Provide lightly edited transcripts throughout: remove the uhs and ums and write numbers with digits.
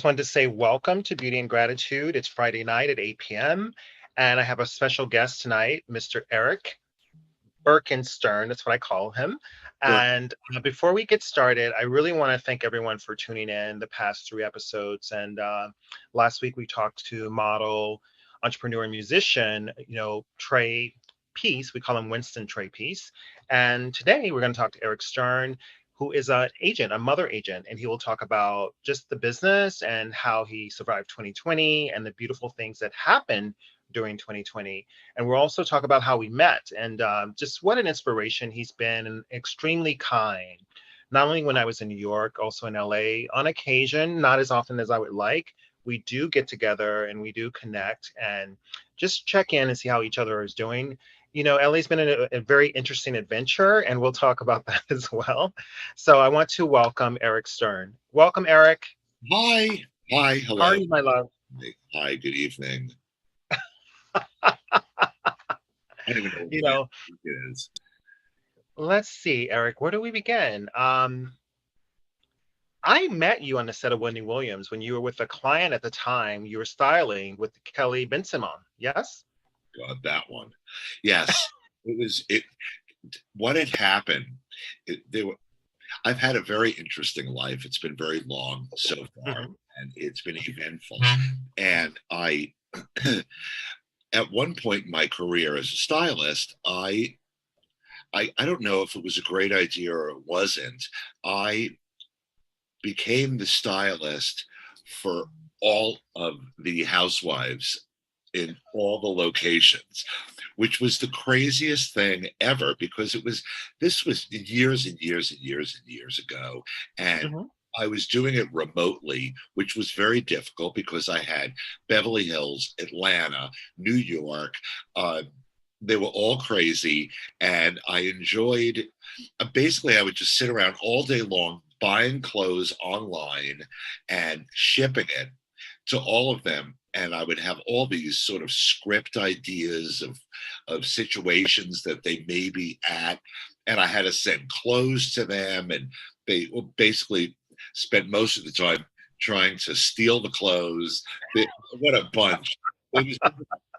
just wanted to say welcome to Beauty and Gratitude. It's Friday night at 8 p.m. And I have a special guest tonight, Mr. Eric Birkenstern. That's what I call him. Sure. And before we get started, I really want to thank everyone for tuning in the past three episodes. And last week we talked to model, entrepreneur, and musician, Trey Peace. We call him Winston Trey Peace. And today we're going to talk to Eric Stern, who is an agent, a mother agent, and he will talk about just the business and how he survived 2020 and the beautiful things that happened during 2020. And we'll also talk about how we met and just what an inspiration he's been, and extremely kind. Not only when I was in New York, also in LA, on occasion, not as often as I would like. We do get together and we do connect and just check in and see how each other is doing. LA's been a very interesting adventure, and we'll talk about that as well. So I want to welcome Eric Stern. Welcome, Eric. Hi. Hi. How are Hello. you, my love? Hi. Good evening. I don't even know You what know, it is. let's see, Eric, where do we begin? I met you on the set of Wendy Williams when you were with a client at the time. You were styling with Kelly Bensimon. Yes? God, that one. Yes. It was it. What had happened? There were. I've had a very interesting life. It's been very long so far, Mhm. and it's been eventful. And at one point in my career as a stylist, I don't know if it was a great idea or it wasn't. I became the stylist for all of the housewives in all the locations, which was the craziest thing ever because this was years and years and years and years ago. And Mhm. I was doing it remotely, which was very difficult because I had Beverly Hills, Atlanta, New York. They were all crazy. And I enjoyed, basically, I would just sit around all day long buying clothes online and shipping it to all of them. And I would have all these sort of script ideas of situations that they may be at. And I had to send clothes to them. And they basically spent most of the time trying to steal the clothes. What a bunch. It was,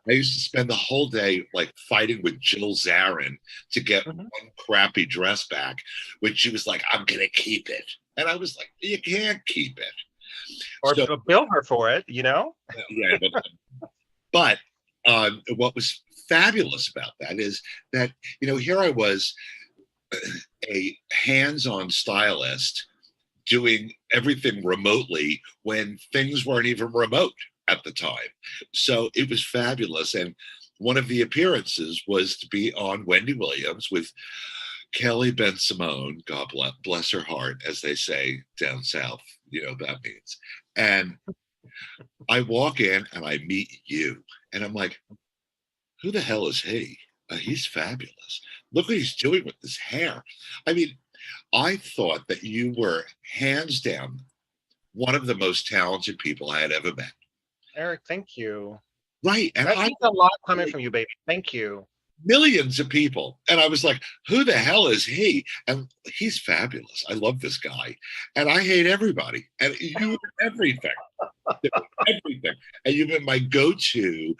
I used to spend the whole day like fighting with Jill Zarin to get Mhm. one crappy dress back, which she was like, I'm going to keep it. And I was like, you can't keep it. Or So, bill her for it? yeah, but what was fabulous about that is that, here I was, a hands on stylist doing everything remotely when things weren't even remote at the time. So it was fabulous. And one of the appearances was to be on Wendy Williams with Kelly Ben Simone, God bless her heart, as they say down south, that means. And I walk in and I meet you, and I'm like, who the hell is he? He's fabulous. Look what he's doing with his hair. I mean, I thought that you were hands down one of the most talented people I had ever met. Eric, thank you. Right. And That I means a lot coming like from you, baby. Thank you. millions of people. And I was like, who the hell is he? And he's fabulous. I love this guy. And I hate everybody. And you were everything. Everything. And you've been my go-to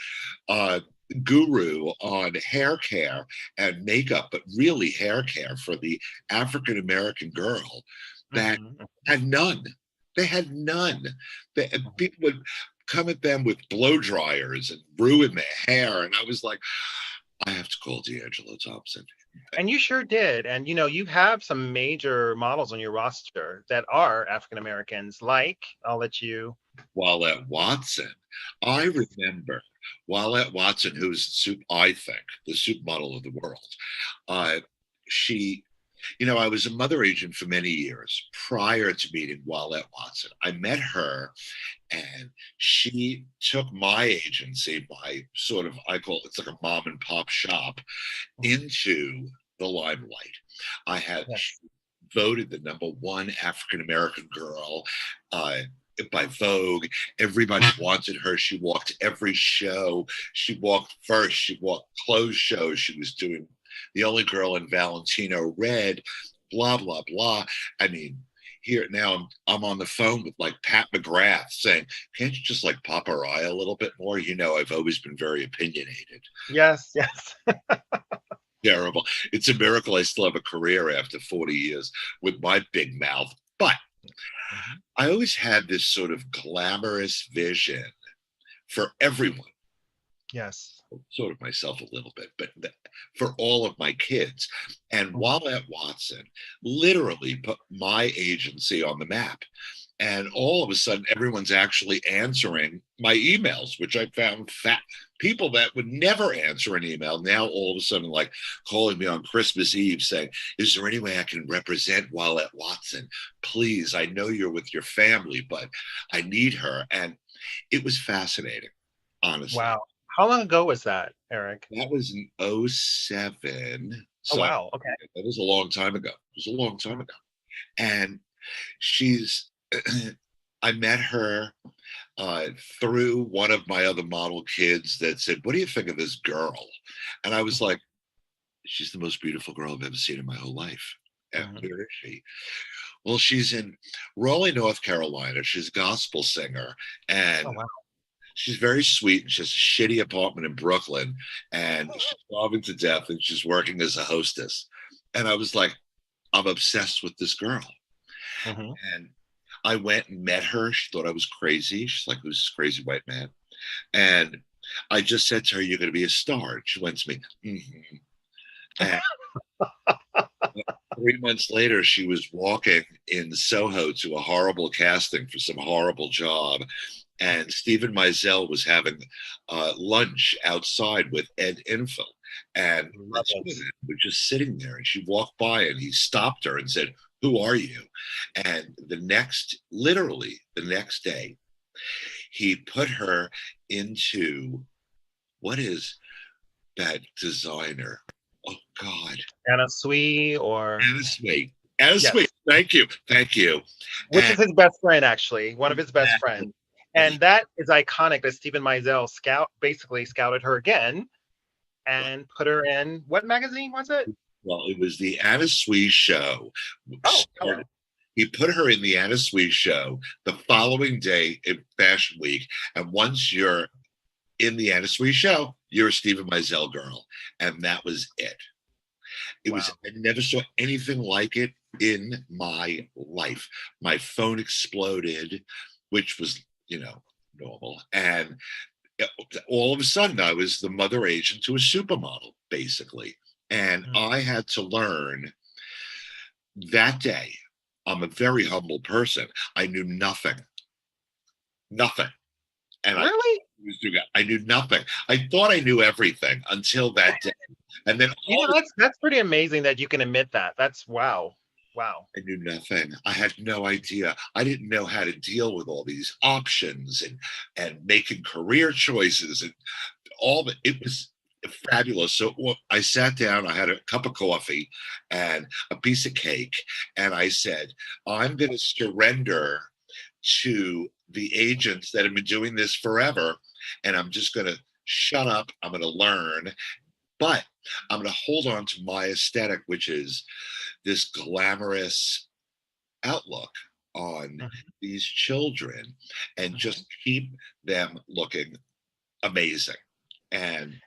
uh, guru on hair care and makeup, but really hair care for the African American girl that Mhm. had none. They had none. Mhm. People would come at them with blow dryers and ruin their hair. And I was like, I have to call D'Angelo Thompson. And you sure did. And you have some major models on your roster that are African Americans, like, I'll let you. Wallette Watson. I remember Wallette Watson, who's I think, the supermodel of the world. She I was a mother agent for many years prior to meeting Wallette Watson. I met her and she took my agency, my sort of, I call it's like a mom and pop shop, Mhm. into the limelight. I had Yes. voted the number one African American girl by Vogue. Everybody wanted her. She walked every show. She walked first. She walked closed shows. She was doing the only girl in Valentino Red, blah, blah, blah. I mean, here now I'm on the phone with like Pat McGrath saying, can't you just like pop our eye a little bit more? You know, I've always been very opinionated. Yes, yes. Terrible. It's a miracle I still have a career after 40 years with my big mouth. But Mhm. I always had this sort of glamorous vision for everyone, Yes. sort of myself a little bit, but for all of my kids. And Mhm. Wyatt Watson literally put my agency on the map. And all of a sudden, everyone's actually answering my emails, which I found fat. People that would never answer an email now all of a sudden like calling me on Christmas Eve saying, is there any way I can represent Wyatt Watson? Please, I know you're with your family, but I need her. And it was fascinating, honestly. Wow. How long ago was that, Eric? That was in '07. Oh, So wow. Okay. that was a long time ago. It was a long time Mhm. ago. And she's, I met her uh, through one of my other model kids that said, what do you think of this girl? And I was like, she's the most beautiful girl I've ever seen in my whole life. And Mhm. where is she? Well, she's in Raleigh, North Carolina. She's a gospel singer. And Oh, wow. she's very sweet, and she has a shitty apartment in Brooklyn, and she's starving to death, and she's working as a hostess. And I was like, I'm obsessed with this girl. Mhm. And I went and met her. She thought I was crazy. She's like, who's this crazy white man? And I just said to her, you're going to be a star. And she went to me, mm-hmm. And 3 months later, she was walking in Soho to a horrible casting for some horrible job. And Stephen Meisel was having lunch outside with Ed Infel. And the Love two it. of them were just sitting there. And she walked by and he stopped her and said, who are you? And literally the next day, he put her into what is that designer? Oh, God. Anna Sui or Anna Sweet. Anna Sweet. yes, Thank you. Thank you. which And is his best friend, actually, one of his best friends. exactly. And that is iconic that Stephen Meisel basically scouted her again and put her in what magazine was it? Well, it was the Anna Sui show. Oh, Started, hello. he put her in the Anna Sui show the following day in Fashion Week. And once you're in the Anna Sui show, you're a Stephen Meisel girl. And that was it. It was, Wow. I never saw anything like it in my life. My phone exploded, which was, normal. And all of a sudden, I was the mother agent to a supermodel, basically. And Mm. I had to learn that day. I'm a very humble person. I knew nothing, nothing. And Really? I knew nothing. I thought I knew everything until that day. And then You all know, that's pretty amazing that you can admit that. That's wow. Wow. I knew nothing. I had no idea. I didn't know how to deal with all these options and making career choices and all that. It was fabulous. So I sat down, I had a cup of coffee and a piece of cake, and I said, I'm going to surrender to the agents that have been doing this forever, and I'm just going to shut up. I'm going to learn, but I'm going to hold on to my aesthetic, which is this glamorous outlook on Mhm. these children and Mhm. just keep them looking amazing. And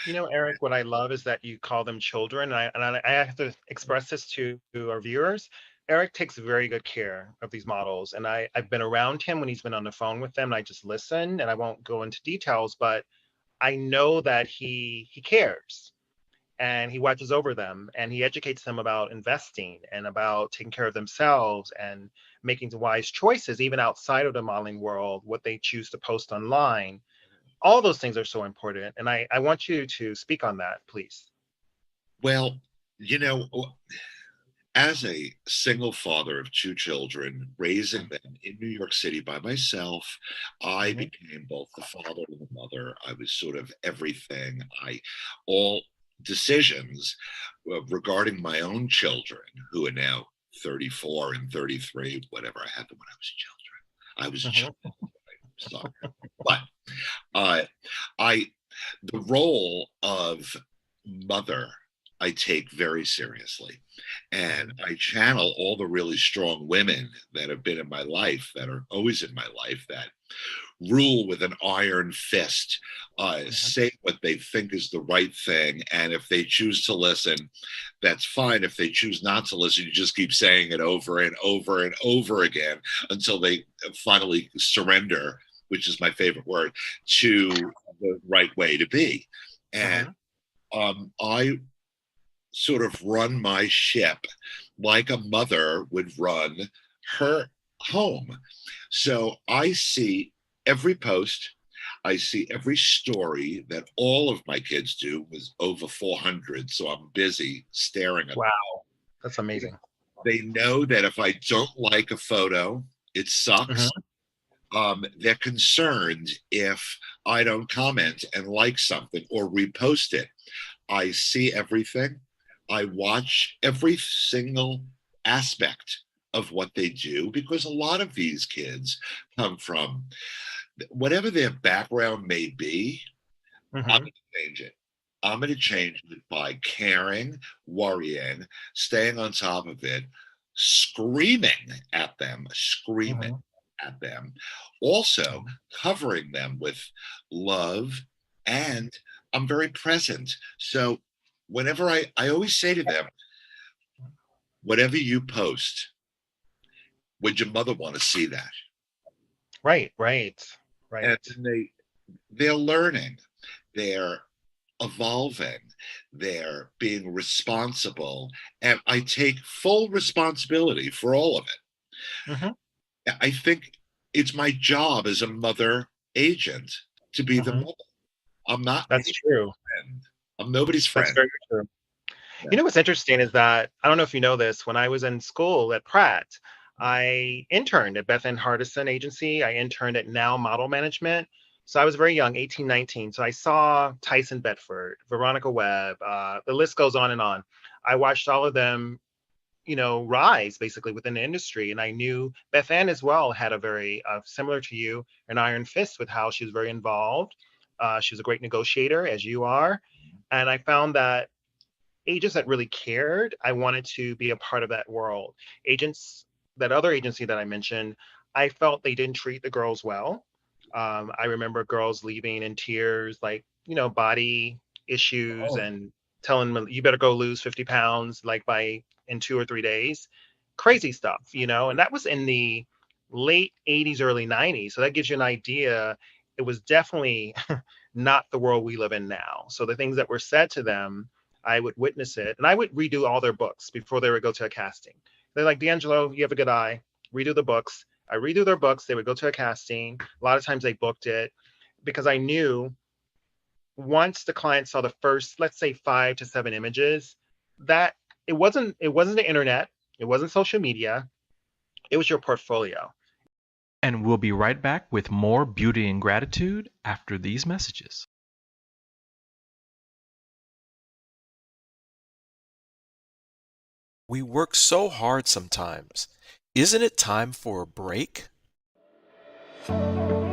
You know, Eric, what I love is that you call them children. I have to express this to our viewers. Eric takes very good care of these models. And I've been around him when he's been on the phone with them. And I just listen and I won't go into details, but I know that he cares and he watches over them and he educates them about investing and about taking care of themselves and making the wise choices, even outside of the modeling world, what they choose to post online. All those things are so important. And I want you to speak on that, please. well, you know, as a single father of two children, raising them in New York City by myself, I Mhm. became both the father and the mother. I was sort of everything. All decisions regarding my own children, who are now 34 and 33, whatever, I had them when I was children. I was a child, Mhm. sorry. But uh, I, the role of mother, I take very seriously. And I channel all the really strong women that have been in my life, that are always in my life, that rule with an iron fist, Mhm. say what they think is the right thing. And if they choose to listen, that's fine. If they choose not to listen, you just keep saying it over and over and over again until they finally surrender, which is my favorite word, to the right way to be. And Mhm. I sort of run my ship like a mother would run her home. So I see every post, I see every story that all of my kids do, was over 400. So I'm busy staring at Wow, that's them. amazing. They know that if I don't like a photo, it sucks. Mhm. They're concerned if I don't comment and like something or repost it. I see everything. I watch every single aspect of what they do, because a lot of these kids come from whatever their background may be. I'm Mhm. going to change it. I'm going to change it by caring, worrying, staying on top of it, screaming Mhm. at them, also covering them with love. And I'm very present. So whenever I always say to them, whatever you post, would your mother want to see that? Right, right, And right. they're learning, they're evolving, they're being responsible, and I take full responsibility for all of Mhm. it. I think it's my job as a mother agent to be the Mhm. mother. I'm not That's anybody's true. friend. I'm nobody's That's friend. very true. You Yeah. know what's interesting is that I don't know if you know this, when I was in school at Pratt, I interned at Beth Ann Hardison Agency. I interned at Now Model Management. So I was very young, 18, 19. So I saw Tyson Bedford, Veronica Webb, the list goes on and on. I watched all of them, rise basically within the industry. And I knew Beth Ann as well had a very similar to you, an iron fist with how she was very involved. She was a great negotiator, as you are. And I found that agents that really cared, I wanted to be a part of that world. Agents, that other agency that I mentioned, I felt they didn't treat the girls well. I remember girls leaving in tears, like, body issues Oh, and telling them, you better go lose 50 pounds, like by in 2 or 3 days. Crazy stuff, and that was in the late 80s, early 90s. So that gives you an idea. It was definitely not the world we live in now. So the things that were said to them, I would witness it, and I would redo all their books before they would go to a casting. They're like, D'Angelo, you have a good eye. Redo the books. I redo their books. They would go to a casting. A lot of times they booked it because I knew once the client saw the first, let's say 5 to 7 images, that it wasn't the internet, it wasn't social media, it was your portfolio. And we'll be right back with more Beauty and Gratitude after these messages. We work so hard sometimes. Isn't it time for a break?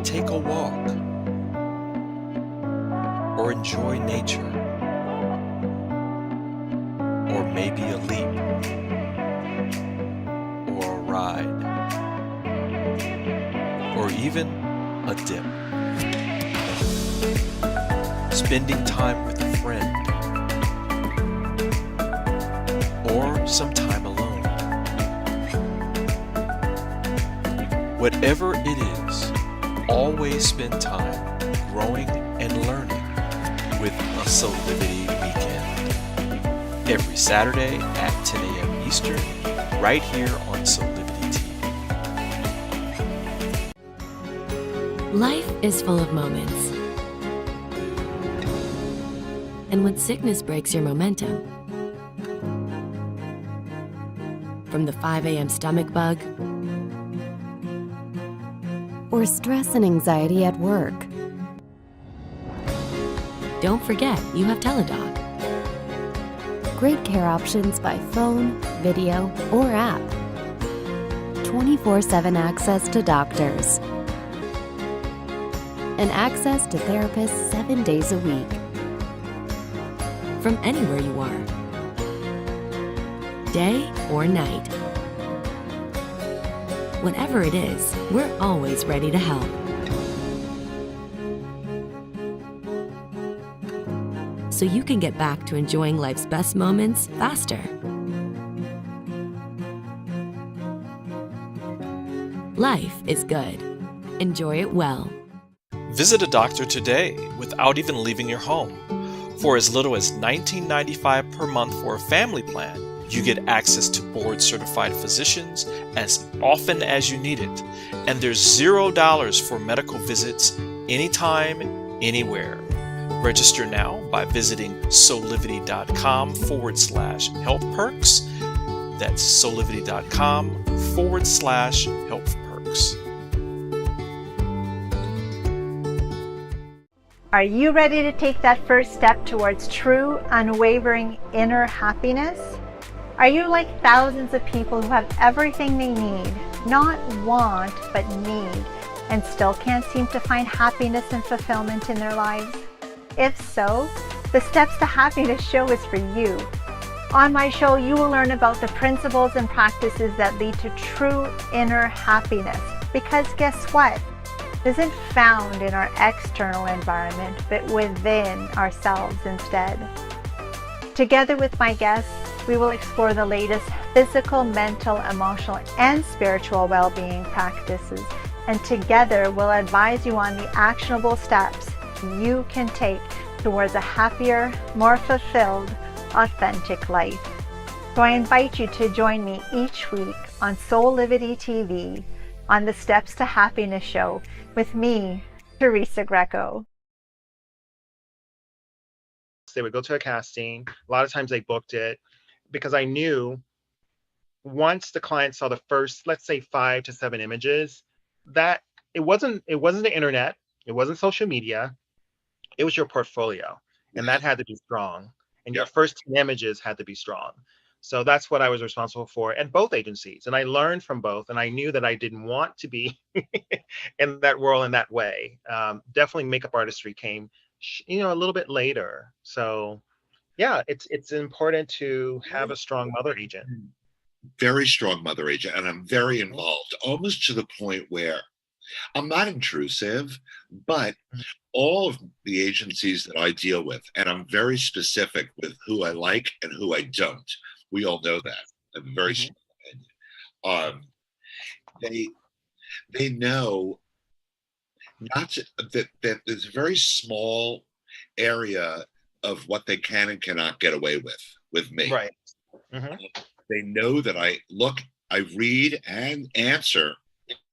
Take a walk or enjoy nature or maybe a leap or a ride or even a dip. Spending time with a friend or some time alone. Whatever it is, always spend time growing and learning with a Solidity Weekend. Every Saturday at 10 a.m. Eastern, right here on Solidity TV. Life is full of moments. And when sickness breaks your momentum, from the 5 a.m. stomach bug, or stress and anxiety at work, don't forget you have Teladoc. Great care options by phone, video, or app. 24/7 access to doctors. And access to therapists 7 days a week. From anywhere you are. day or night. Whatever it is, we're always ready to help. So you can get back to enjoying life's best moments faster. Life is good. Enjoy it well. Visit a doctor today without even leaving your home. For as little as $19.95 per month for a family plan, you get access to board-certified physicians as often as you need it. And there's $0 for medical visits anytime, anywhere. Register now by visiting solivity.com/health perks. That's solivity.com/health perks. Are you ready to take that first step towards true, unwavering inner happiness? Are you like thousands of people who have everything they need, not want, but need, and still can't seem to find happiness and fulfillment in their lives? If so, the Steps to Happiness show is for you. On my show, you will learn about the principles and practices that lead to true inner happiness. Because guess what? It isn't found in our external environment, but within ourselves instead. Together with my guests, we will explore the latest physical, mental, emotional, and spiritual well-being practices. And together, we'll advise you on the actionable steps you can take towards a happier, more fulfilled, authentic life. So I invite you to join me each week on Soulivity TV on the Steps to Happiness show with me, Teresa Greco. They would go to a casting. A lot of times they booked it because I knew once the client saw the first, let's say 5 to 7 images, that it wasn't the internet, it wasn't social media, it was your portfolio, and that had to be strong. And your first 10 images had to be strong. So that's what I was responsible for at both agencies. And I learned from both, and I knew that I didn't want to be in that world in that way. Definitely makeup artistry came, a little bit later. So yeah, it's important to have a strong mother agent. Very strong mother agent, and I'm very involved, almost to the point where I'm not intrusive, but all of the agencies that I deal with, and I'm very specific with who I like and who I don't. We all know that. I'm very strong opinion. They know not to, that there's a very small area of what they can and cannot get away with me. Right. They know that I read and answer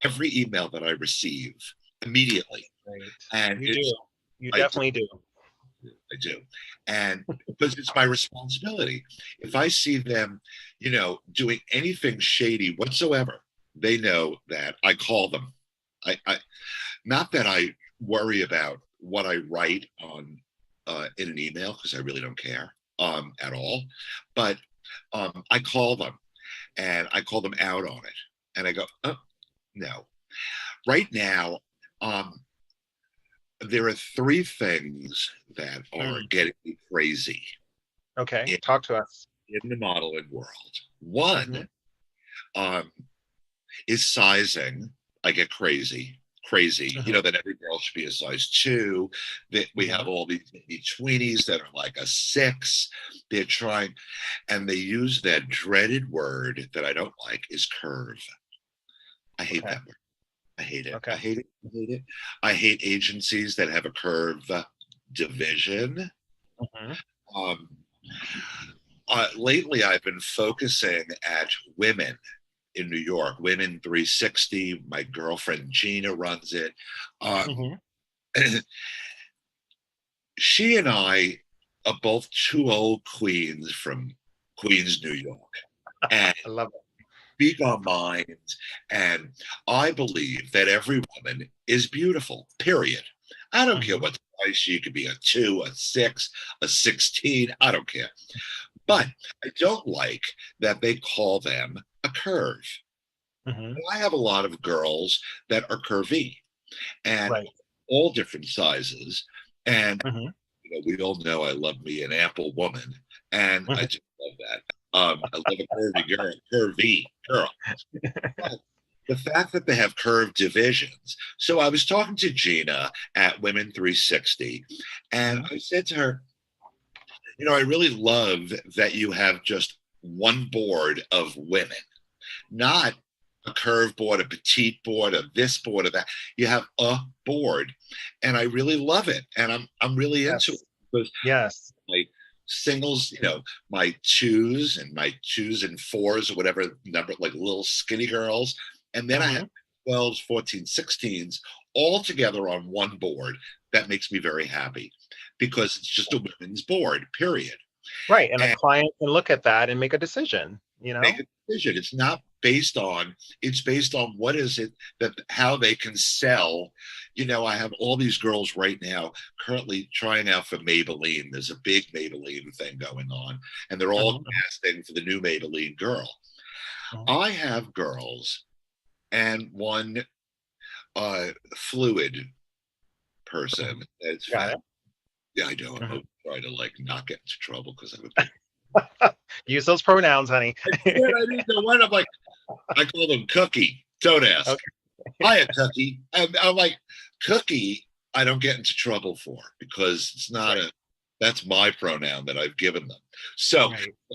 every email that I receive immediately. Right. And you definitely do. I do. And because it's my responsibility. If I see them, doing anything shady whatsoever, they know that I call them. I not that I worry about what I write on in an email, because I really don't care at all. But I call them, and I call them out on it. And I go, oh, no. Right now, there are 3 things that are getting me crazy. Okay, talk to us. In the modeling world. One is sizing. I get crazy. That every girl should be a size 2, that we have all these tweenies that are like a 6. They're trying, and they use that dreaded word that I don't like, is curve. I hate that word. I hate it. Okay. I hate it. I hate agencies that have a curve division. Lately, I've been focusing at women in New York, Women 360. My girlfriend Gina runs it. She and I are both 2 old queens from Queens, New York. And I love it. Speak our minds. And I believe that every woman is beautiful, period. I don't care what size she could be, a 2, a 6, a 16. I don't care. But I don't like that they call them a curve. I have a lot of girls that are curvy and all different sizes. And we all know I love me an ample woman. And I just love that. I love a curvy girl. But the fact that they have curved divisions. So I was talking to Gina at Women 360, and I said to her, I really love that you have just one board of women, not a curve board, a petite board, a this board, or that. You have a board, and I really love it, and I'm really into it because my singles, my twos and fours or whatever number, like little skinny girls, and then I have 12s, 14s, 16s all together on one board. That makes me very happy because it's just a women's board, period. Right. And a client can look at that and make a decision, Make a decision. It's not based on, it's based on what is it how they can sell. I have all these girls right now currently trying out for Maybelline. There's a big Maybelline thing going on, and they're all casting for the new Maybelline girl. I have girls and one fluid person. It's fat. Yeah, I know. I'm trying to not get into trouble because I would use those pronouns, honey. I didn't know what. I'm like, I call them Cookie. Don't ask. Okay. Hiya, Cookie. I'm like, Cookie, I don't get into trouble for because it's not that's my pronoun that I've given them. So,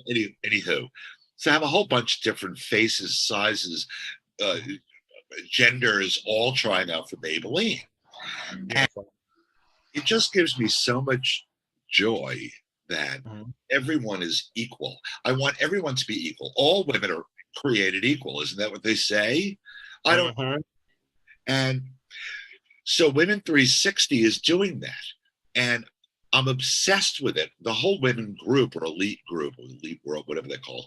anywho, so I have a whole bunch of different faces, sizes, genders, all trying out for Maybelline. And it just gives me so much joy that everyone is equal. I want everyone to be equal. All women are created equal. Isn't that what they say? I don't know. And so Women 360 is doing that. And I'm obsessed with it. The whole women group or elite world, whatever they're called,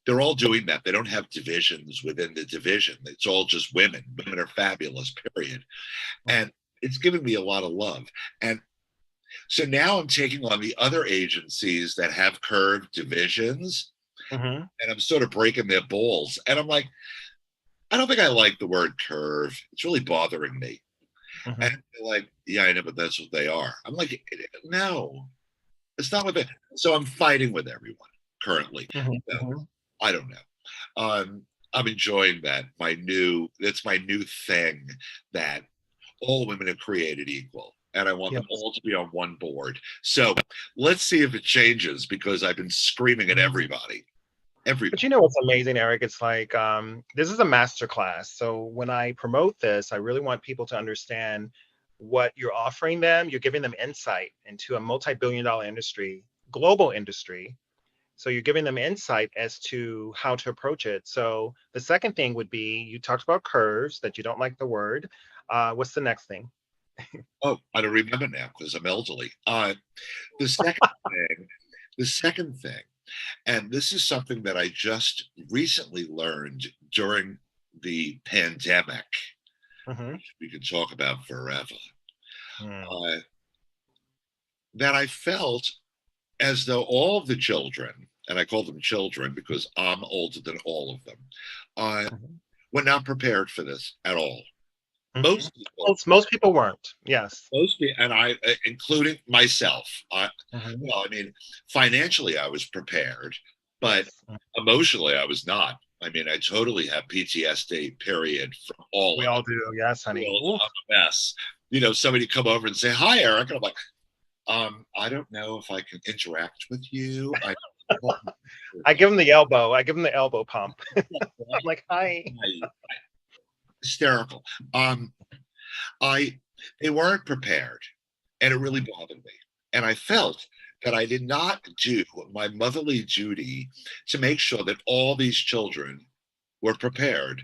they're all doing that. They don't have divisions within the division. It's all just women. Women are fabulous, period. And it's giving me a lot of love. And so now I'm taking on the other agencies that have curved divisions, and I'm sort of breaking their balls. And I'm like, I don't think I like the word curve. It's really bothering me. And they're like, yeah, I know, but that's what they are. I'm like, no, it's not what they. So I'm fighting with everyone currently. So, I don't know. I'm enjoying that. That's my new thing, that all women are created equal. And I want them all to be on one board. So let's see if it changes, because I've been screaming at everybody. But what's amazing, Eric? It's like, this is a masterclass. So when I promote this, I really want people to understand what you're offering them. You're giving them insight into a multi-billion-dollar industry, global industry. So you're giving them insight as to how to approach it. So the second thing would be, you talked about curves, that you don't like the word. What's the next thing? Oh, I don't remember now because I'm elderly. The second thing, and this is something that I just recently learned during the pandemic, which we can talk about forever, that I felt as though all of the children, and I call them children because I'm older than all of them, were not prepared for this at all. Most people weren't. Yes. Most people, and I, including myself. Well, I mean, financially I was prepared, but emotionally I was not. I mean, I totally have PTSD. Period. From all. We all do. Yes, honey. I'm a mess. Somebody come over and say, "Hi, Eric," and I'm like, I don't know if I can interact with you. I give them the elbow. I give them the elbow pump. I'm like, hi. Hysterical. They weren't prepared, and it really bothered me. And I felt that I did not do my motherly duty to make sure that all these children were prepared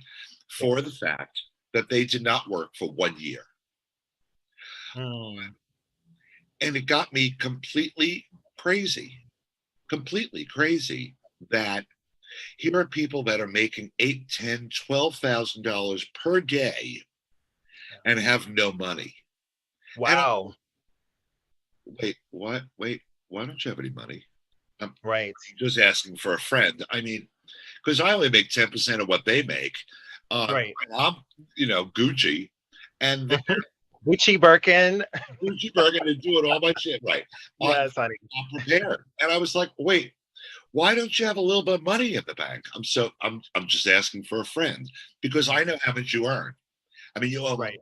for the fact that they did not work for 1 year. And it got me completely crazy that here are people that are making $8,000, $10,000, $12,000 per day and have no money. Wow. Wait, what? Wait, why don't you have any money? Right. Just asking for a friend. I mean, because I only make 10% of what they make. Right. I'm, Gucci, and Gucci Birkin, and doing all my shit right. Yes, honey. I'm prepared, and I was like, wait, why don't you have a little bit of money in the bank? I'm just asking for a friend because I know how much you earn. I mean, you Right.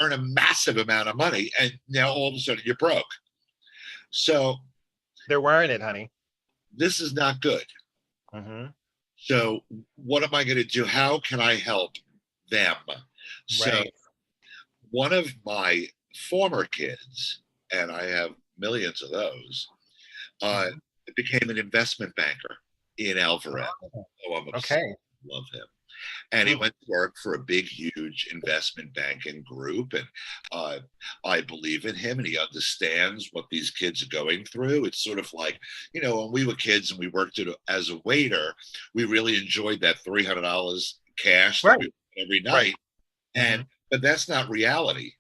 earn a massive amount of money, and now all of a sudden you're broke. So They're wearing it, honey. this is not good. Hmm. So what am I going to do? How can I help them? So Right. one of my former kids, and I have millions of those, uh, Mhm. became an investment banker in Alvarez. Oh, Oh, I'm obsessed. okay. Love him. And he Mm. went to work for a big, huge investment banking group. And uh, I believe in him, and he understands what these kids are going through. It's sort of like, when we were kids and we worked as a waiter, we really enjoyed that $300 cash that we Right. got every Right. night. Hmm. But that's not reality.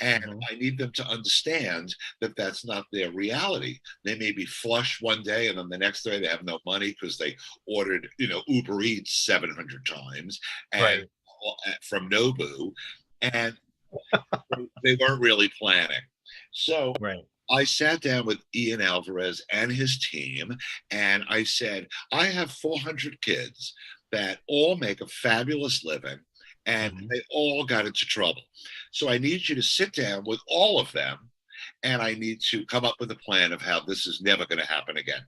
And Hmm. I need them to understand that that's not their reality. They may be flush one day, and then the next day they have no money because they ordered, Uber Eats 700 times and Right. from Nobu, and they weren't really planning. So Right. I sat down with Ian Alvarez and his team, and I said, I have 400 kids that all make a fabulous living, and Hmm. they all got into trouble. So I need you to sit down with all of them, and I need to come up with a plan of how this is never going to happen again.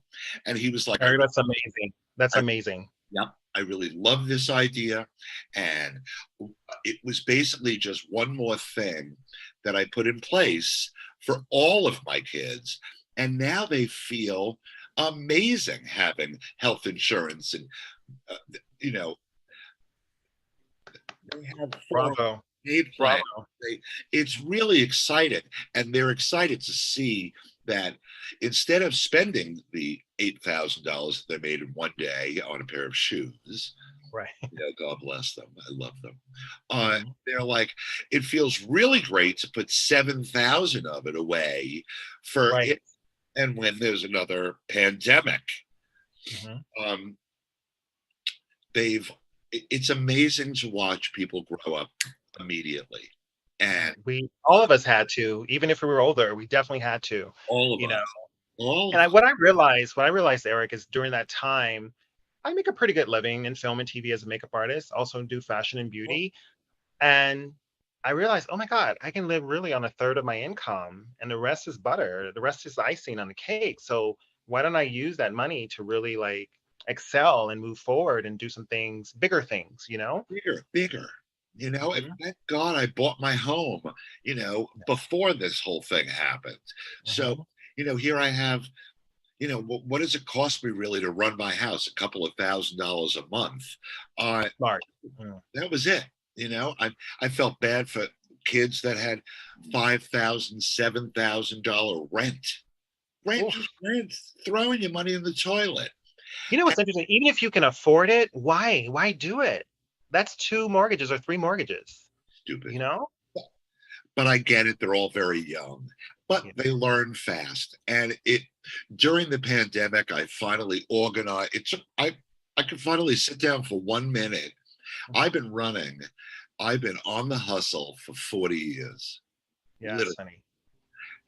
And he was like, Eric, that's amazing. That's I, amazing. yep, I really love this idea. And it was basically just one more thing that I put in place for all of my kids. And now they feel amazing having health insurance. And, uh, you know, they have Bravo. 401k plan. Bravo. It's really exciting. And they're excited to see that instead of spending the $8,000 they made in one day on a pair of shoes, Right. God bless them. I love them. Hmm. They're like, it feels really great to put 7,000 of it away for Right. it. And when there's another pandemic, Hmm. um, it's amazing to watch people grow up immediately. And All of us had to, even if we were older, we definitely had to, all of you know. us, all And of us, what I realized, Eric, is during that time, I make a pretty good living in film and TV as a makeup artist, also do fashion and beauty. And I realized, oh my God, I can live really on a third of my income and the rest is butter. The rest is icing on the cake. So why don't I use that money to really like excel and move forward and do some things, bigger things, you know? bigger, bigger. And Mhm. thank God I bought my home, before this whole thing happened. So, Mhm. here I have, what does it cost me really to run my house? A couple of $1,000s a month. Uh, Smart. Mm. that was it. I felt bad for kids that had $5,000, $7,000 rent. Rent, Oof. just rent, throwing your money in the toilet. You know what's interesting? Even if you can afford it, why? Why do it? That's two mortgages or three mortgages, Stupid. you know? But I get it. They're all very young, but Yeah. they learn fast. And during the pandemic, I finally organized. I could finally sit down for 1 minute. I've been running. I've been on the hustle for 40 years, Yes, literally. honey.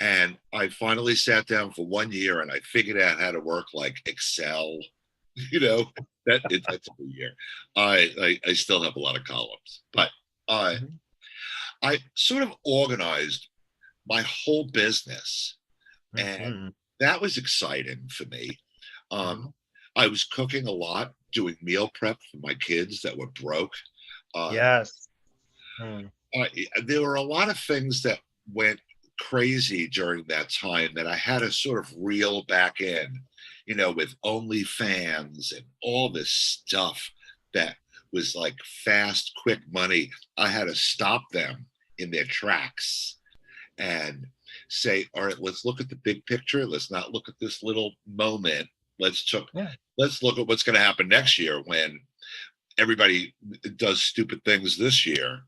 And I finally sat down for 1 year and I figured out how to work like Excel. You know, that took a year. I still have a lot of columns, but uh, Mhm. I sort of organized my whole business, and Mhm. that was exciting for me. Um, Mhm. I was cooking a lot, doing meal prep for my kids that were broke. Uh, Yes. Mm. there were a lot of things that went crazy during that time that I had to sort of reel back in, with OnlyFans and all this stuff that was like fast, quick money. I had to stop them in their tracks and say, all right, let's look at the big picture. Let's not look at this little moment. Yeah. Let's look at what's going to happen next year when everybody does stupid things this year.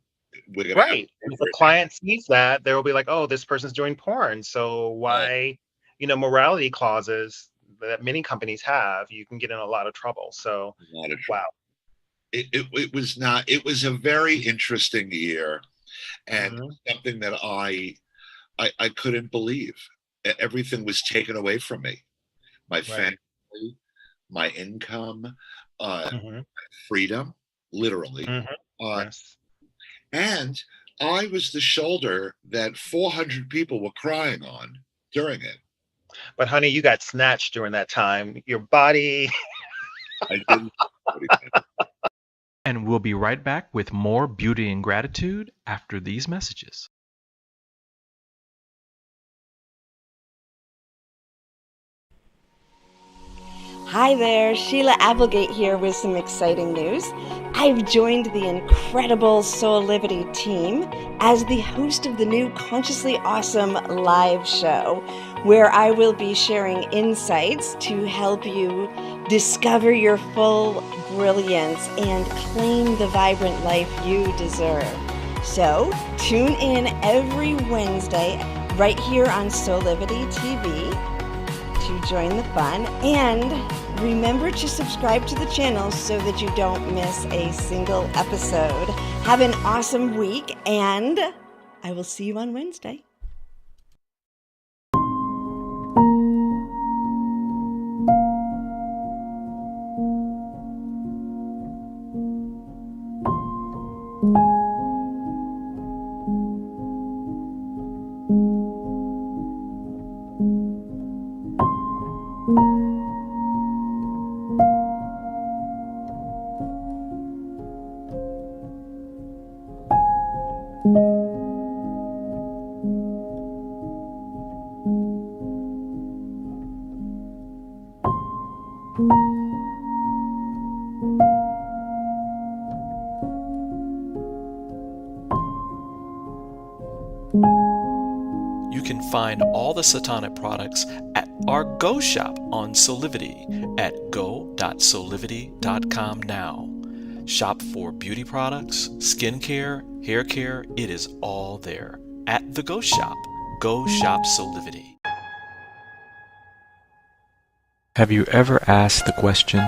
We're going to have to Right. pay And if for a it next client sees that, they will be like, "Oh, this person's doing porn." So year. why, morality clauses that many companies have, you can get in a lot of trouble. So, A lot of trouble. wow. It was not. It was a very interesting year, and Mhm. something that I couldn't believe. Everything was taken away from me. My Right. family, my income, Hmm. freedom, literally. Hmm. Uh, Yes. and I was the shoulder that 400 people were crying on during it. But honey, you got snatched during that time. Your body. I didn't. And we'll be right back with more Beauty and Gratitude after these messages. Hi there, Sheila Applegate here with some exciting news. I've joined the incredible Soulivity team as the host of the new Consciously Awesome live show, where I will be sharing insights to help you discover your full brilliance and claim the vibrant life you deserve. So tune in every Wednesday right here on Soulivity TV to join the fun, and remember to subscribe to the channel so that you don't miss a single episode. Have an awesome week, and I will see you on Wednesday. You can find all the Satonic products at our Go shop on Soulivity at go.soulivity.com now. Shop for beauty products, skincare, hair care. It is all there at the Go shop. Go shop Soulivity. Have you ever asked the question,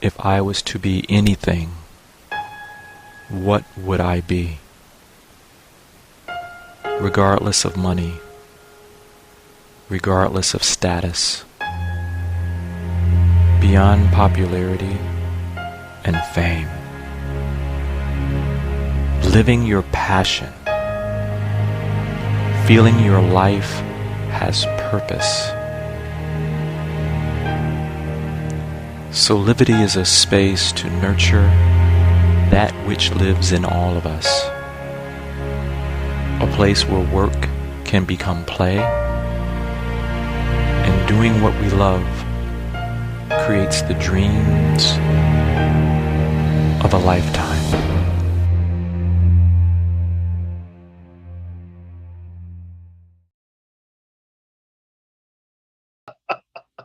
if I was to be anything, what would I be? Regardless of money, regardless of status, beyond popularity and fame, living your passion, feeling your life has purpose. Soulivity is a space to nurture that which lives in all of us. A place where work can become play, and doing what we love creates the dreams of a lifetime.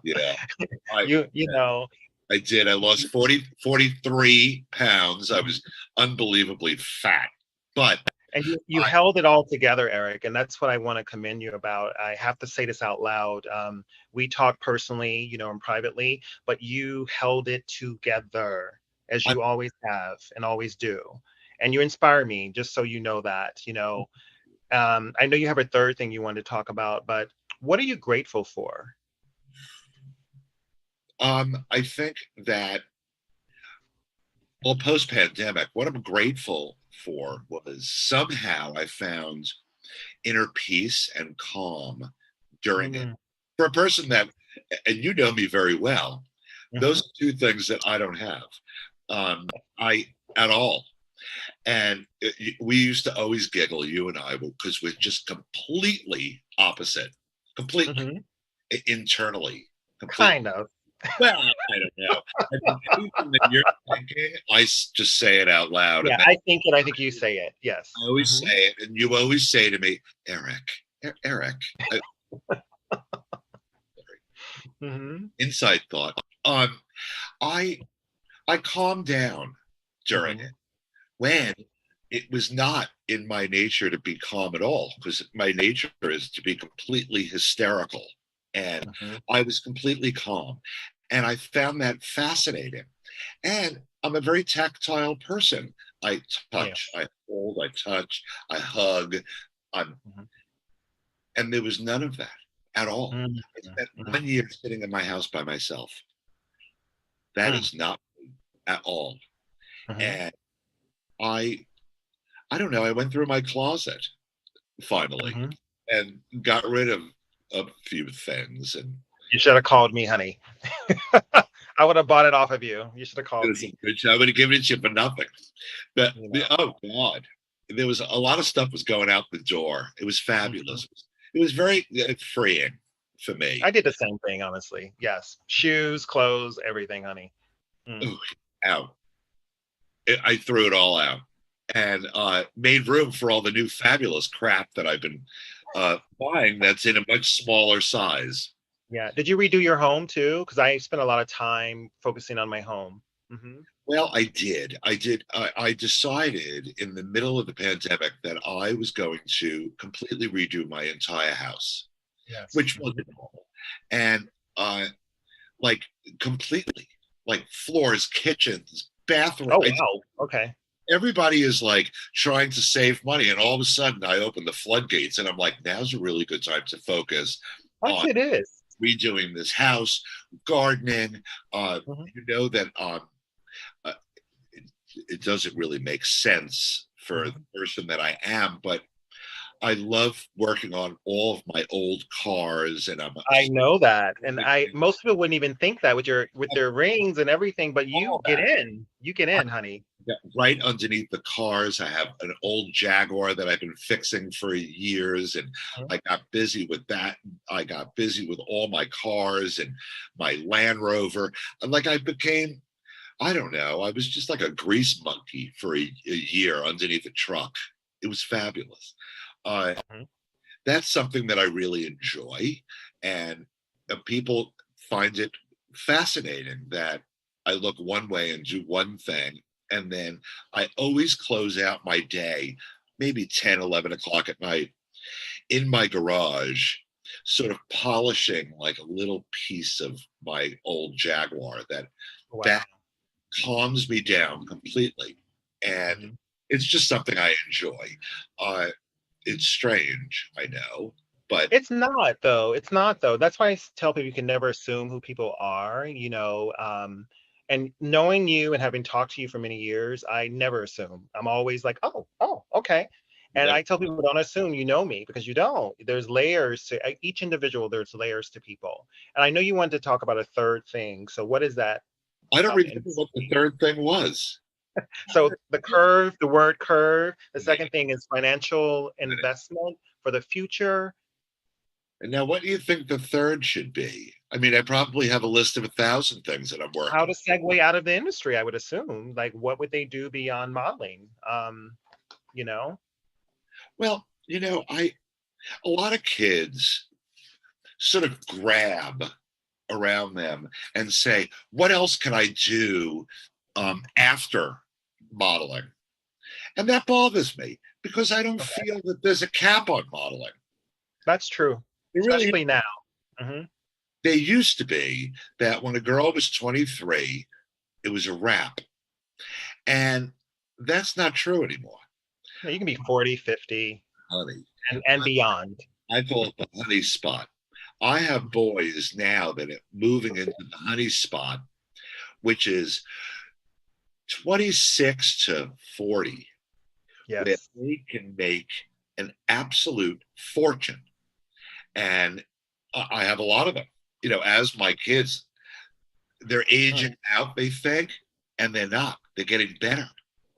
Yeah. You know, I did. I lost 43 pounds. I was unbelievably fat. But and you held it all together, Eric, and that's what I want to commend you about. I have to say this out loud. We talk personally, and privately, but you held it together as I, you always have and always do. And you inspire me, just so you know that. I know you have a third thing you wanted to talk about, but what are you grateful for? I think that, well, post-pandemic, what I'm grateful for was somehow I found inner peace and calm during it. Mm, For a person that, and you know me very well, mhm. those are two things that I don't have. I at all. And we used to always giggle, you and I, because we're just completely opposite, completely Mhm. internally, completely. Kind of. Well, I don't know. I mean, anything that you're thinking, just say it out loud. Yeah, And then I think it. I think you say it. Yes. I always Mhm. say it, and you always say to me, Eric, Eric, Mhm. inside thought. I I calmed down during it Mhm. when it was not in my nature to be calm at all, because my nature is to be completely hysterical. And Mhm. I was completely calm. And I found that fascinating. And I'm a very tactile person. I touch, Yes. I hold, I touch, I hug. I'm, Mhm. and there was none of that. at all. Mm, I spent mm, 1 year sitting in my house by myself. That mm, is not me at all. mhm, And I I don't know, I went through my closet finally mhm. and got rid of a few things, and You should have called me, honey. I would have bought it off of you. You should have it called was a me. good show. I would have given it to you for nothing. But You know. oh God, there was a lot of stuff was going out the door. It was Mhm. fabulous. It was very freeing for me. I did the same thing, honestly. Yes, shoes, clothes, everything, honey. Mm. Ooh, out. I threw it all out and made room for all the new fabulous crap that I've been buying. That's in a much smaller size. Yeah. Did you redo your home too? Because I spent a lot of time focusing on my home. Hmm. Well, I did. I did. I decided in the middle of the pandemic that I was going to completely redo my entire house, Yes. which Mhm. wasn't normal. And uh, like completely, like floors, kitchens, bathroom. Oh wow. Okay. Everybody is like trying to save money. And all of a sudden, I open the floodgates and I'm like, now's a really good time to focus on Actually, it is. redoing this house, gardening. Mhm. You know that uh, it doesn't really make sense for the Mhm. person that I am, but I love working on all of my old cars, and I'm I know that, and I doing most people wouldn't even think that with their rings and everything, but all you get that. in. You get in, honey. Right underneath the cars, I have an old Jaguar that I've been fixing for years, and Mhm. I got busy with that. I got busy with all my cars and my Land Rover. And like I became, I don't know, I was just like a grease monkey for a year underneath a truck. It was fabulous. Uh, Mhm. that's something that I really enjoy. And people find it fascinating that I look one way and do one thing. And then I always close out my day, maybe 10, 11 o'clock at night in my garage, sort of polishing like a little piece of my old Jaguar that Wow. calms me down completely. And Mhm. it's just something I enjoy. Uh, it's strange, I know, but It's not though. It's not though. That's why tell people you can never assume who people are, and knowing you and having talked to you for many years, I never assume. I'm always like, oh, oh, okay. And yeah, I tell people don't assume you know me because you don't. There's layers to each individual, there's layers to people. And I know you wanted to talk about a third thing. So what is that? I don't remember In what the between? third thing was. So the curve, the word curve. The second thing is financial investment for the future. And now, what do you think the third should be? I mean, I probably have a list of 1,000 things that I'm How working to on. segue out of the industry, I would assume. Like, what would they do beyond modeling? You know? Well, a lot of kids sort of grab around them and say, "What else can I do after modeling?" And that bothers me because I don't Okay. feel that there's a cap on modeling. That's true, It really, especially now. Hmm. they used to be that when a girl was 23, it was a wrap. And that's not true anymore, You can be 40, 50, honey. and beyond. I call it the honey spot. I have boys now that are moving into the honey spot, which is 26 to 40, where Yes. they can make an absolute fortune. And I have a lot of them. As my kids, they're Mm. aging out, they think, and they're not. They're getting better.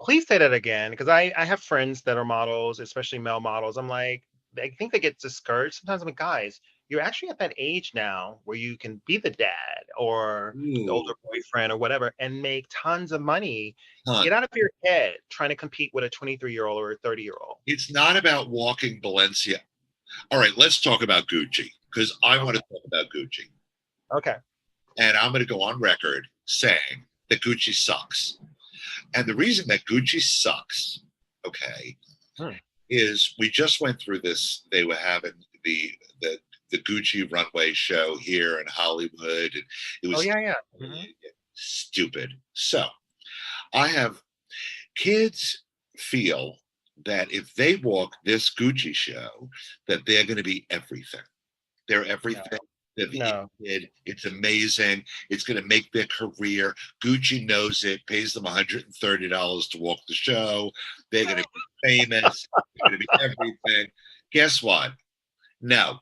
Please say that again, because I have friends that are models, especially male models. I'm like, I think they get discouraged. Sometimes I'm like, guys, you're actually at that age now where you can be the dad or the Ooh, older boyfriend or whatever and make tons of money. huh. Get out of your head trying to compete with a 23-year-old or a 30-year-old. It's not about walking Valencia. All right, let's talk about Gucci because I want Okay. to talk about Gucci. Okay. And I'm going to go on record saying that Gucci sucks. And the reason that Gucci sucks, okay, Hmm. is we just went through this. They were having the the Gucci runway show here in Hollywood, and it Oh was yeah, yeah. Hmm. stupid. So I have kids feel that if they walk this Gucci show, that they're going to be everything. They're everything that the No. did. It's amazing. It's going to make their career. Gucci knows it, pays them $130 to walk the show. They're going to be famous. They're going to be everything. Guess what? No.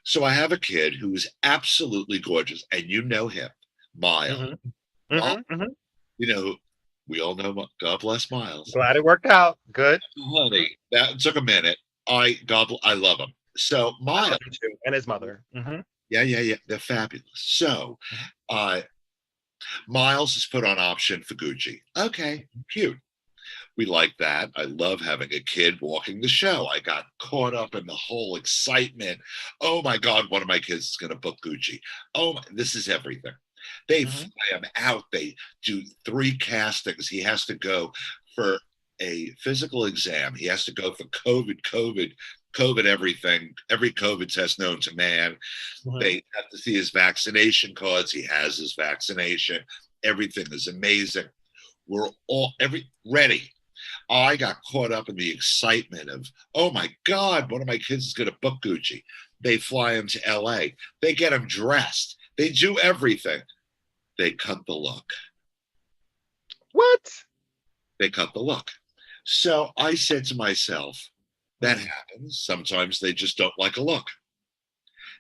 So I have a kid who is absolutely gorgeous, and you know him, Miles. Mm-hmm. Miles, Mm-hmm. Mm-hmm. you know, we all know, God bless Miles. Glad it worked out. Good. Honey, that took a minute. I love him. So I Miles, love him too, and his mother. Mm-hmm. yeah, they're fabulous. So, Miles is put on option for Gucci. Okay, cute. We like that. I love having a kid walking the show. I got caught up in the whole excitement. Oh my God, one of my kids is going to book Gucci. This is everything. They fly him out. They do 3 castings. He has to go for a physical exam. He has to go for COVID, everything, every COVID test known to man. They have to see his vaccination cards. He has his vaccination. Everything is amazing. We're all ready. I got caught up in the excitement of, oh my God, one of my kids is going to book Gucci. They fly him to LA. They get him dressed. They do everything. They cut the look. What? They cut the look. So I said to myself, that happens. Sometimes they just don't like a look.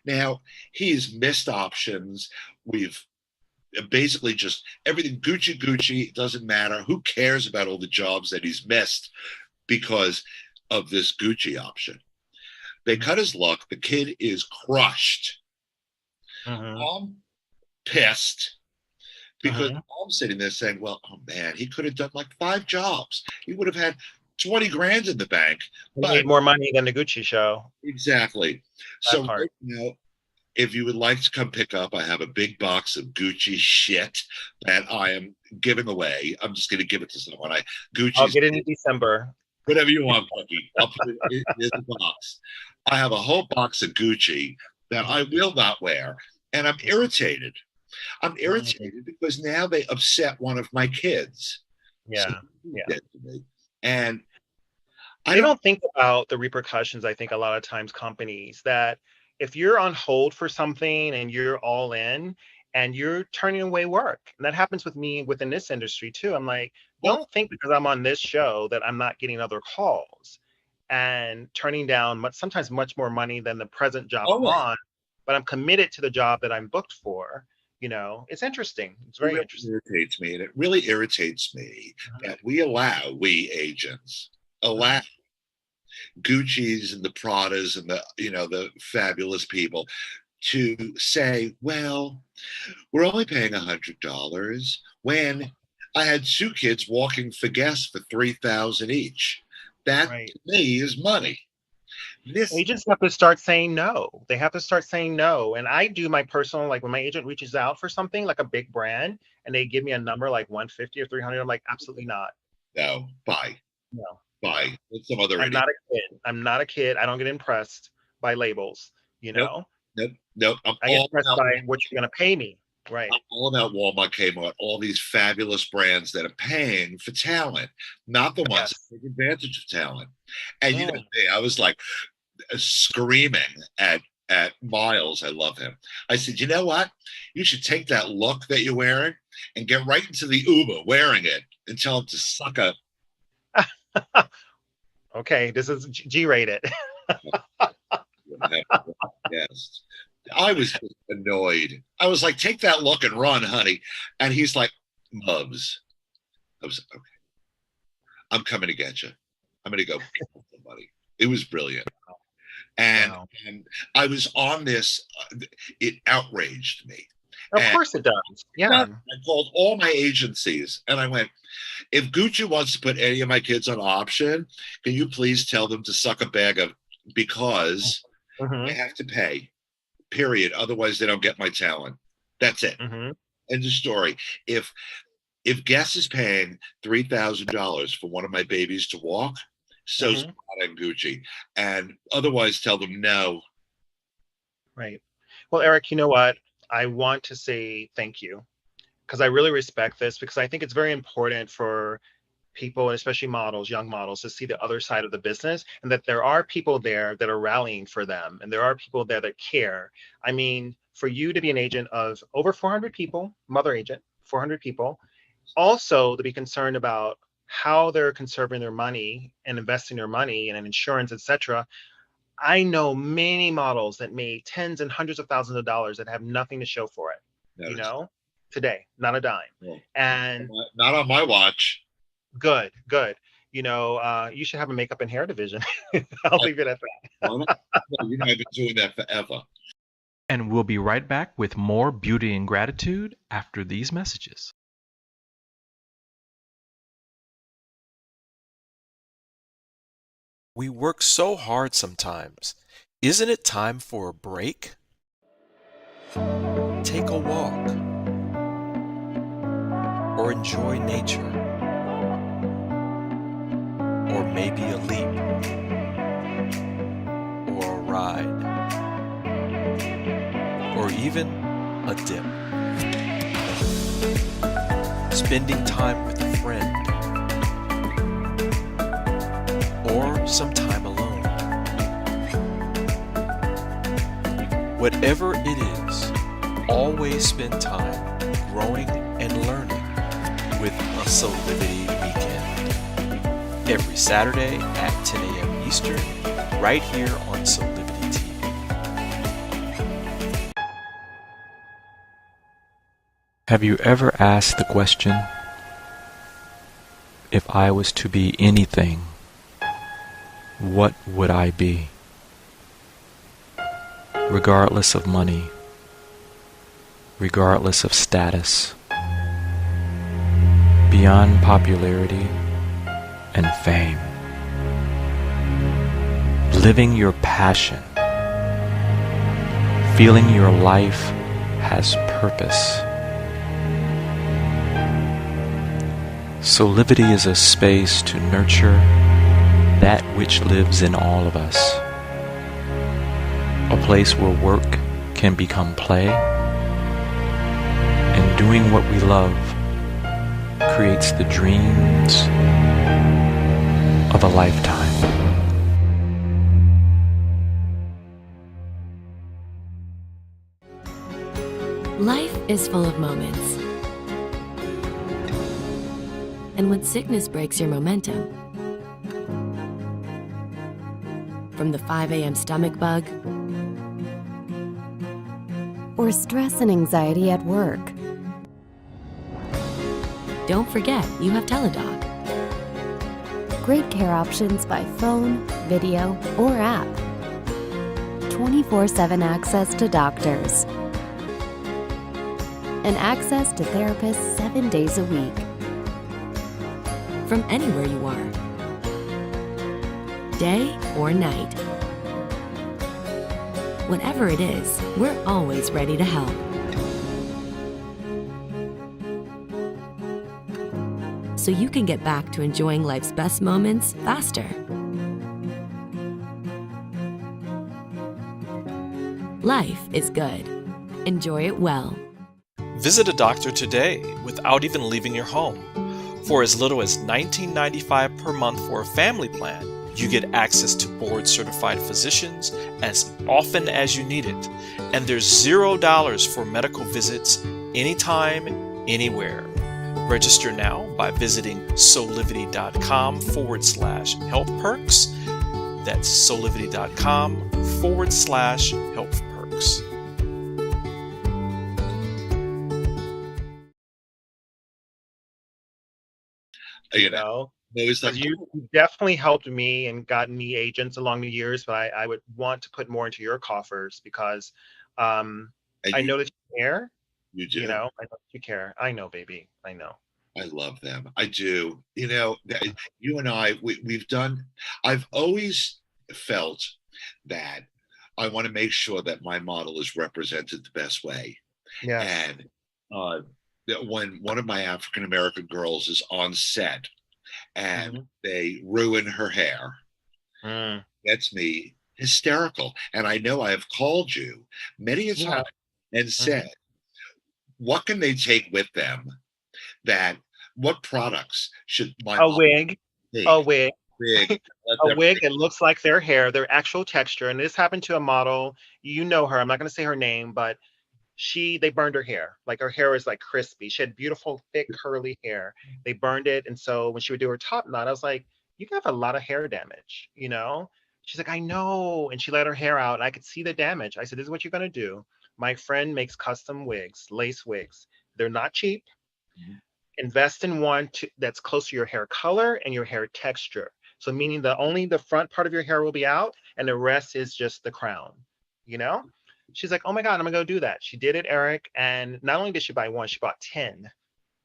Now, he's missed options. We've basically just everything Gucci, doesn't matter. Who cares about all the jobs that he's missed because of this Gucci option? They cut his look. The kid is crushed. I'm pissed because I'm sitting there saying, well, oh man, he could have done like 5 jobs. He would have had 20 grand in the bank. He made more money than the Gucci show. Exactly. So right now, if you would like to come pick up, I have a big box of Gucci shit that I am giving away. I'm just going to give it to someone. I'll get it in December. Whatever you want, Bucky. I'll put it in the box. I have a whole box of Gucci that I will not wear, and I'm irritated. I'm irritated because now they upset one of my kids. Yeah, So, and I don't think about the repercussions. I think a lot of times companies that if you're on hold for something and you're all in and you're turning away work, and that happens with me within this industry too. I'm like, don't think because I'm on this show that I'm not getting other calls and turning down sometimes much more money than the present job I'm on, but I'm committed to the job that I'm booked for. You know, it's interesting. It's very interesting. It irritates me, and it really irritates me that we agents allow Gucci's and the Pradas and the fabulous people to say, well, we're only paying $100 when I had 2 kids walking for guests for $3,000 each. That to me is money. Agents have to start saying no. They have to start saying no. And I do my personal, like when my agent reaches out for something like a big brand and they give me a number like 150 or 300, I'm like, absolutely not. No, bye. No. Bye. It's some other I'm not a kid. I'm not a kid. I don't get impressed by labels, you know? Nope. I get impressed by what you're going to pay me. Right. I'm all about Walmart, Kmart, all these fabulous brands that are paying for talent, not the ones that take advantage of talent. And you know, I was like screaming at Miles. I love him. I said, you know what? You should take that look that you're wearing and get right into the Uber wearing it and tell him to suck up. Okay, this is G-rated. Yes. I was just annoyed. I was like, take that look and run, honey. And he's like, Mubs. I was like, okay. I'm coming to get you. I'm going to go get somebody. It was brilliant. And I was on this. It outraged me. Of course it does. Yeah. I called all my agencies and I went, if Gucci wants to put any of my kids on option, can you please tell them to suck a bag of, because they have to pay. Period. Otherwise, they don't get my talent. That's it. End of story. If Guess is paying $3,000 for one of my babies to walk, so's Prada and Gucci, and otherwise tell them no. Right. Well, Eric, you know what? I want to say thank you because I really respect this because I think it's very important for people, and especially models, young models, to see the other side of the business, and that there are people there that are rallying for them, and there are people there that care. I mean, for you to be an agent of over 400 people, mother agent, 400 people, also to be concerned about how they're conserving their money and investing their money and in insurance, etc. I know many models that made tens and hundreds of thousands of dollars that have nothing to show for it, you Notice. know, today, not a dime. Well, And not on my watch. good, good. You should have a makeup and hair division. I'll leave it at that. Why not? No, you know, I've been doing that forever. And we'll be right back with more Beauty and Gratitude after these messages. We work so hard sometimes. Isn't it time for a break? Take a walk or enjoy nature, or maybe a leap or a ride, or even a dip. Spending time with a friend, or some time alone. Whatever it is, always spend time growing and learning with a Solivity Weekend. Every Saturday at 10 a.m. Eastern, right here on Solivity TV. Have you ever asked the question, if I was to be anything, what would I be? Regardless of money, regardless of status, beyond popularity and fame, living your passion, feeling your life has purpose. Solivity is a space to nurture that which lives in all of us. A place where work can become play, and doing what we love creates the dreams of a lifetime. Life is full of moments. And when sickness breaks your momentum, from the 5 a.m. stomach bug, or stress and anxiety at work, don't forget you have Teladoc. Great care options by phone, video, or app. 24/7 access to doctors. And access to therapists 7 days a week. From anywhere you are. Day or night. Whatever it is, we're always ready to help. So you can get back to enjoying life's best moments faster. Life is good. Enjoy it well. Visit a doctor today without even leaving your home. For as little as $19.95 per month for a family plan, you get access to board-certified physicians as often as you need it. And there's $0 for medical visits anytime, anywhere. Register now by visiting solivity.com/health perks. That's solivity.com/health perks. You know, it was like, You definitely helped me and gotten me agents along the years, but I would want to put more into your coffers because I know that you care. you do. I know that you care. I know, baby. I know. I love them. I do. You know, you and I, we've done, I've always felt that I want to make sure that my model is represented the best way. Yeah. And that when one of my African American girls is on set and they ruin her hair, that's me hysterical. And I know I have called you many a time and said, what can they take with them that what products should my A mom wig, take? a wig, Big. Let a them wig that looks like their hair, their actual texture. And this happened to a model. You know her. I'm not going to say her name, but they burned her hair. Like her hair was like crispy. She had beautiful, thick, curly hair. They burned it. And so when she would do her top knot, I was like, you have a lot of hair damage, you know? She's like, I know. And she let her hair out. And I could see the damage. I said, this is what you're going to do. My friend makes custom wigs, lace wigs. They're not cheap. Invest in one that's close to your hair color and your hair texture. So meaning that only the front part of your hair will be out and the rest is just the crown, you know? She's like, oh my God, I'm gonna go do that. She did it, Eric. And not only did she buy one, she bought 10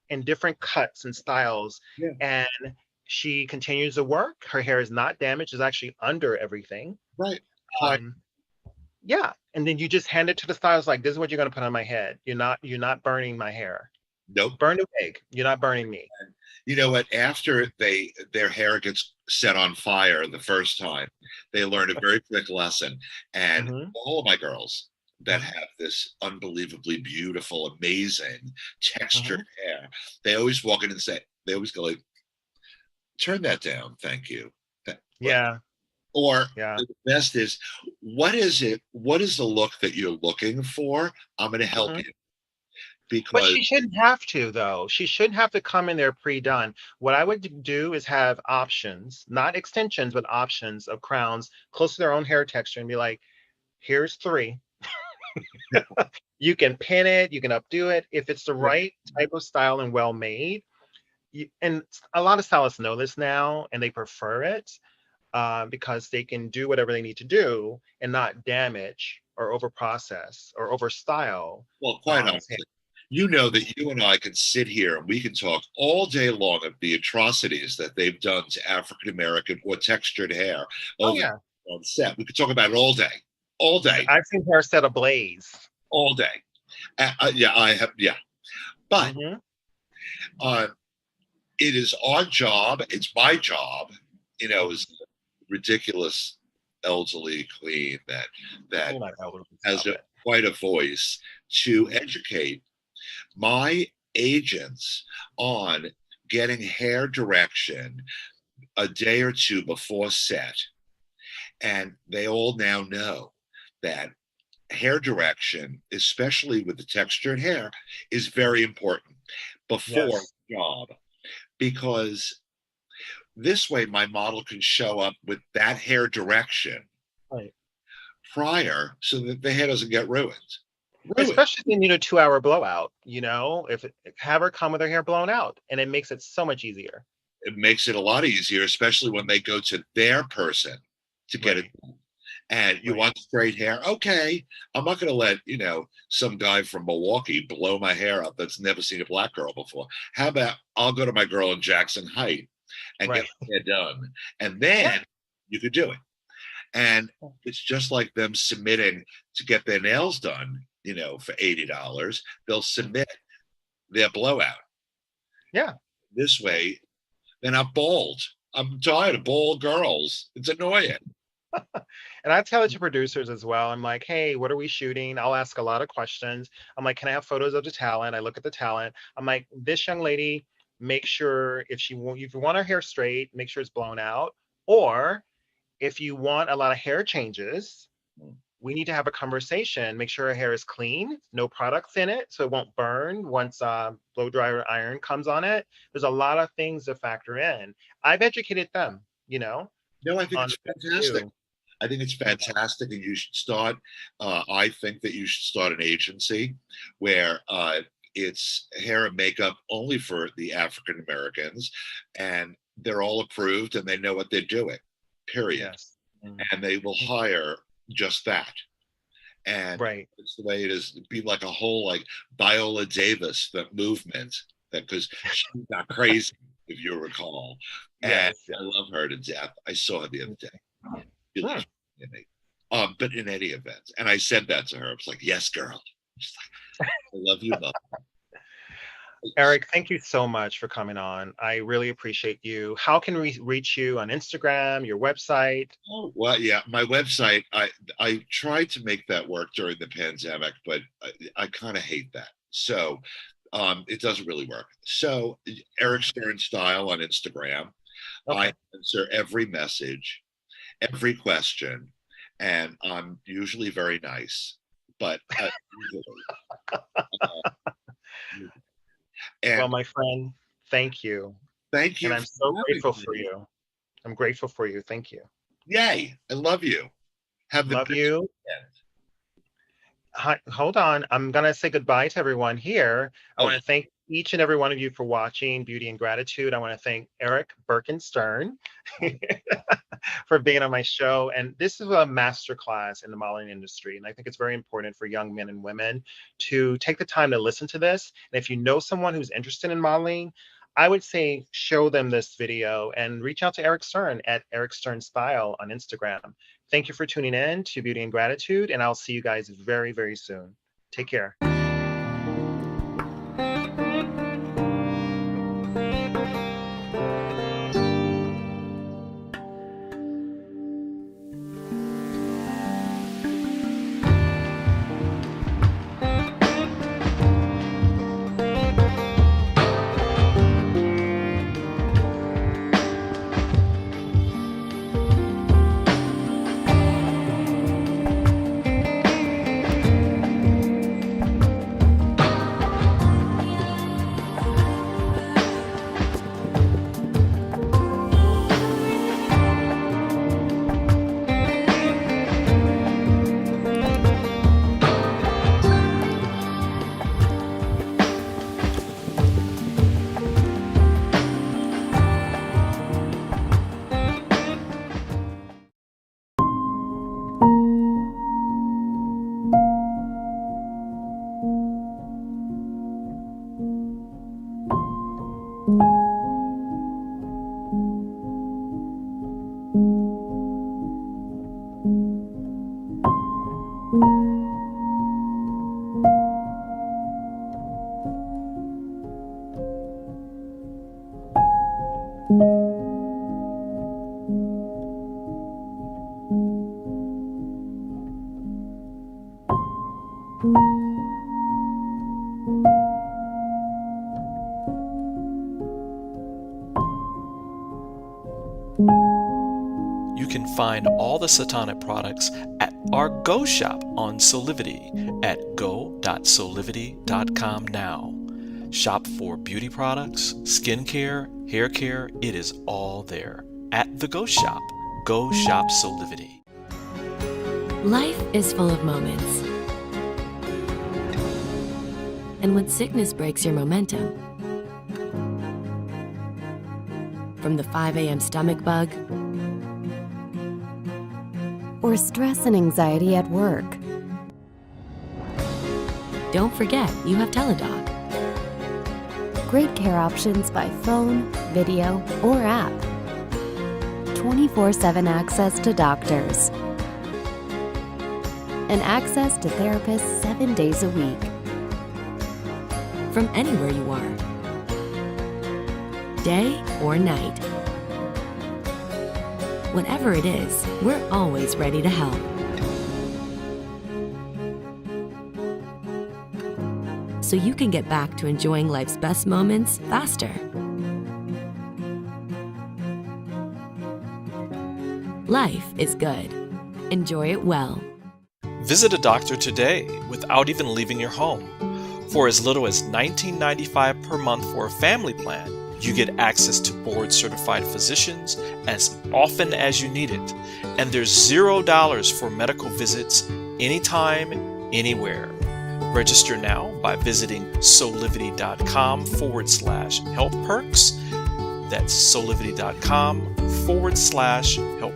in different cuts and styles. Yeah. And she continues to work. Her hair is not damaged, it's actually under everything. right. Yeah. And then you just hand it to the stylist, like, this is what you're gonna put on my head. You're not burning my hair. Nope. Burn the wig. You're not burning me. You know what? After their hair gets set on fire the first time, they learn a very quick lesson. And all of my girls that have this unbelievably beautiful, amazing textured hair, they always walk in and say, they always go like, turn that down, thank you. Yeah. Or Yeah. the best is, what is it? What is the look that you're looking for? I'm going to help you. But Because she shouldn't have to, though. She shouldn't have to come in there pre-done. What I would do is have options, not extensions, but options of crowns close to their own hair texture and be like, here's 3. You can pin it, you can updo it. If it's the right type of style and well made, and a lot of stylists know this now and they prefer it because they can do whatever they need to do and not damage or over process or over style. well, quite honestly, you know that you and I can sit here and we can talk all day long of the atrocities that they've done to African American or textured hair Oh over yeah. on set. We could talk about it all day, I've seen hair set ablaze. all day. Yeah, I have. Yeah, but it is our job. It's my job. You know, as a ridiculous elderly queen that has quite a voice to educate my agents on getting hair direction a day or two before set. And they all now know that hair direction, especially with the textured hair, is very important before the job, because this way my model can show up with that hair direction prior so that the hair doesn't get ruined. Especially if you need a 2-hour blowout, you know, have her come with her hair blown out, and it makes it so much easier. It makes it a lot easier, especially when they go to their person to get it done. And you want straight hair? Okay, I'm not going to let, you know, some guy from Milwaukee blow my hair up that's never seen a black girl before. How about I'll go to my girl in Jackson Heights and get my hair done, and then you could do it. And it's just like them submitting to get their nails done, you know, for $80. They'll submit their blowout. Yeah. This way, they're not bald. I'm tired of bald girls. It's annoying. And I tell it to producers as well. I'm like, hey, what are we shooting? I'll ask a lot of questions. I'm like, can I have photos of the talent? I look at the talent. I'm like, this young lady, make sure if you want her hair straight, make sure it's blown out. Or if you want a lot of hair changes, we need to have a conversation. Make sure her hair is clean, no products in it, so it won't burn once blow dryer iron comes on it. There's a lot of things to factor in. I've educated them, you know. No, I think it's fantastic. I think it's fantastic, and you should start. I think that you should start an agency where it's hair and makeup only for the African Americans, and they're all approved and they know what they're doing. Period. Yes. And they will hire just that. And it's the way it is. It'd be like a whole like Viola Davis, that movement, that because she got crazy, if you recall. And I love her to death. I saw her the other day. But in any event, and I said that to her. I was like, "Yes, girl." She's like, "I love you, love." Eric, thank you so much for coming on. I really appreciate you. How can we reach you on Instagram, your website? Oh, well, yeah, my website. I tried to make that work during the pandemic, but I kind of hate that. So It doesn't really work. So Eric Stern Style on Instagram. Okay. I answer every message, every question, and I'm usually very nice. But and Well, my friend, thank you. thank And you I'm for so having grateful for me. you. I'm grateful for you. Thank you. Yay! I love you. Have the Love best you. weekend. Hi, hold on. I'm going to say goodbye to everyone here. I Oh, want to thank each and every one of you for watching Beauty and Gratitude. I want to thank Eric Birkenstern for being on my show. And this is a masterclass in the modeling industry. And I think it's very important for young men and women to take the time to listen to this. And if you know someone who's interested in modeling, I would say show them this video and reach out to Eric Stern at Eric Stern Style on Instagram. Thank you for tuning in to Beauty and Gratitude, and I'll see you guys very, very soon. Take care. You can find all the Satonic products at our Go shop on Solivity at go.solivity.com now. Shop for beauty products, skincare, hair care, it is all there. At the Go shop, Go Shop Solivity. Life is full of moments. And when sickness breaks your momentum, from the 5 a.m. stomach bug, or stress and anxiety at work, don't forget you have Teladoc. Great care options by phone, video, or app. 24/7 access to doctors. And access to therapists 7 days a week. From anywhere you are. Day or night. Whatever it is, we're always ready to help. So you can get back to enjoying life's best moments faster. Life is good. Enjoy it well. Visit a doctor today without even leaving your home. For as little as $19.95 per month for a family plan, you get access to board-certified physicians as often as you need it. And there's $0 for medical visits anytime, anywhere. Register now by visiting solivity.com/health perks. That's solivity.com/health